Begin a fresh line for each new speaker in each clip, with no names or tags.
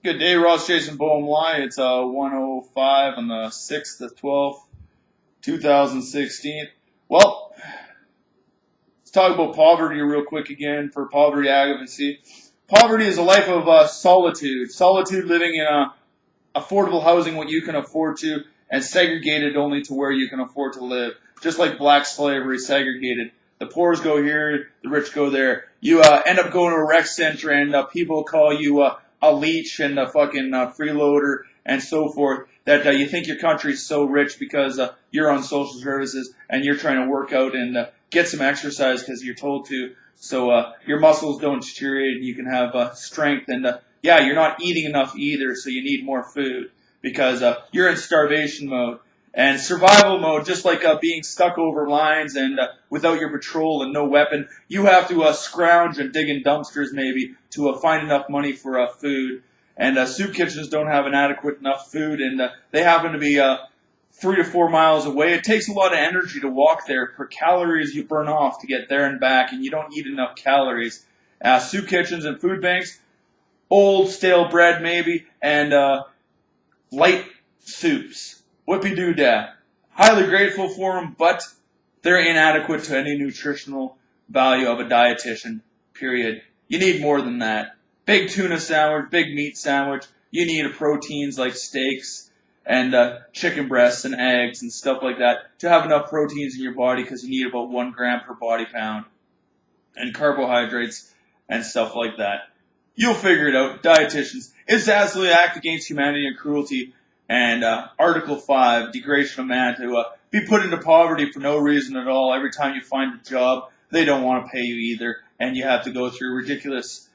Good day, Ross Jason Boehm Lie. It's 105 on the 6th of 12th, 2016. Well, let's talk about poverty real quick again for poverty advocacy. Poverty is a life of solitude. Solitude living in affordable housing, what you can afford to, and segregated only to where you can afford to live. Just like black slavery, segregated. The poors go here, the rich go there. You end up going to a rec center, and people call you a leech and a fucking freeloader and so forth. That you think your country's so rich because you're on social services and you're trying to work out and get some exercise because you're told to. So your muscles don't deteriorate and you can have strength. And yeah, you're not eating enough either, so you need more food because you're in starvation mode. And survival mode, just like being stuck over lines and without your patrol and no weapon, you have to scrounge and dig in dumpsters maybe to find enough money for food. And soup kitchens don't have an adequate enough food, and they happen to be 3 to 4 miles away. It takes a lot of energy to walk there per calories you burn off to get there and back, and you don't eat enough calories. Soup kitchens and food banks, old stale bread maybe, and light soups. Whippy-doo-dah. Highly grateful for them, but they're inadequate to any nutritional value of a dietitian, period. You need more than that. Big tuna sandwich, big meat sandwich. You need proteins like steaks and chicken breasts and eggs and stuff like that to have enough proteins in your body because you need about 1 gram per body pound. And carbohydrates and stuff like that. You'll figure it out, dietitians. It's to absolutely act against humanity and cruelty. And Article 5, degradation of man, to be put into poverty for no reason at all. Every time you find a job, they don't want to pay you either, and you have to go through ridiculous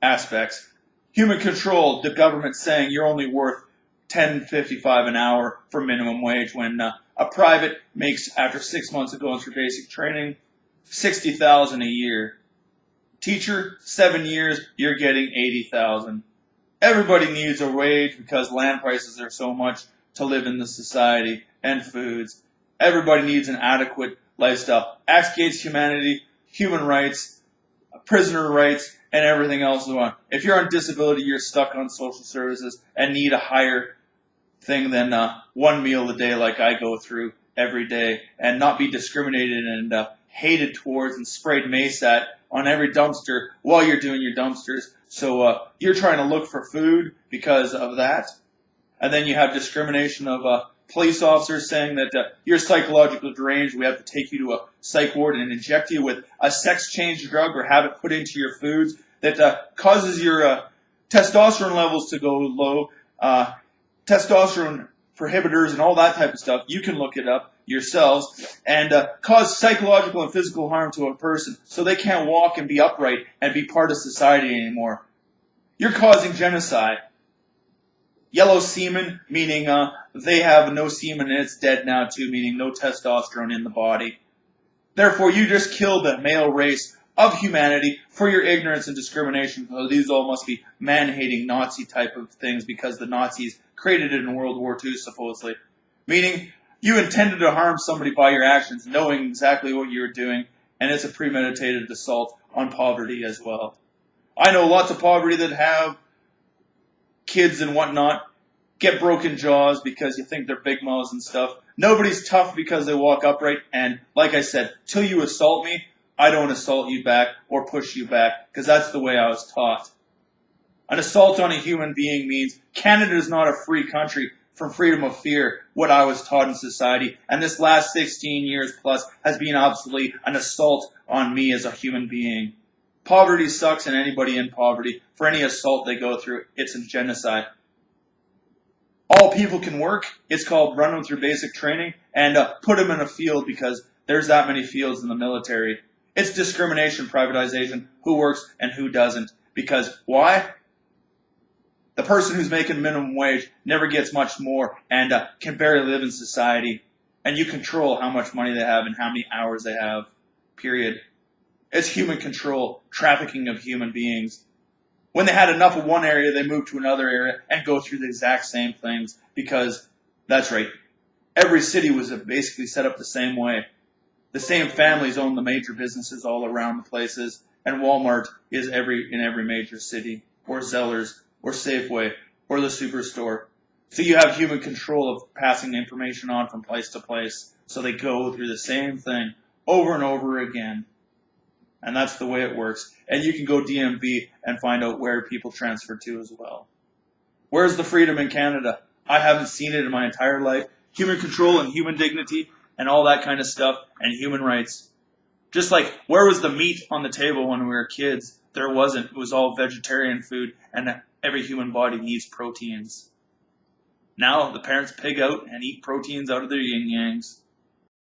aspects. Human control, the government saying you're only worth $10.55 an hour for minimum wage when a private makes, after 6 months of going through basic training, $60,000 a year. Teacher, 7 years, you're getting $80,000. Everybody needs a wage because land prices are so much to live in the society and foods. Everybody needs an adequate lifestyle. Acts against humanity, human rights, prisoner rights, and everything else. If you're on disability, you're stuck on social services and need a higher thing than 1 meal a day like I go through every day and not be discriminated and hated towards and sprayed mace at on every dumpster while you're doing your dumpsters. So you're trying to look for food because of that. And then you have discrimination of police officers saying that you're psychologically deranged. We have to take you to a psych ward and inject you with a sex change drug or have it put into your foods that causes your testosterone levels to go low. Testosterone prohibitors and all that type of stuff. You can look it up yourselves and cause psychological and physical harm to a person so they can't walk and be upright and be part of society anymore. You're causing genocide. Yellow semen, meaning they have no semen and it's dead now too, meaning no testosterone in the body. Therefore, you just killed the male race of humanity for your ignorance and discrimination. These all must be man-hating Nazi type of things because the Nazis created it in World War II, supposedly. Meaning, you intended to harm somebody by your actions, knowing exactly what you were doing, and it's a premeditated assault on poverty as well. I know lots of poverty that have kids and whatnot, get broken jaws because you think they're big mouths and stuff. Nobody's tough because they walk upright, and like I said, till you assault me, I don't assault you back or push you back, because that's the way I was taught. An assault on a human being means Canada is not a free country from freedom of fear, what I was taught in society, and this last 16 years plus has been obviously an assault on me as a human being. Poverty sucks, and anybody in poverty, for any assault they go through, it's a genocide. All people can work, it's called run them through basic training, and put them in a field because there's that many fields in the military. It's discrimination, privatization, who works and who doesn't. Because why? The person who's making minimum wage never gets much more and can barely live in society. And you control how much money they have and how many hours they have. Period. It's human control, trafficking of human beings. When they had enough of one area, they moved to another area and go through the exact same things because, that's right, every city was basically set up the same way. The same families own the major businesses all around the places, and Walmart is in every major city, or Zellers, or Safeway or the Superstore. So you have human control of passing information on from place to place. So they go through the same thing over and over again. And that's the way it works. And you can go DMV and find out where people transfer to as well. Where's the freedom in Canada? I haven't seen it in my entire life. Human control and human dignity and all that kind of stuff and human rights. Just like, where was the meat on the table when we were kids? There wasn't. It was all vegetarian food, and every human body needs proteins. Now the parents pig out and eat proteins out of their yin-yangs.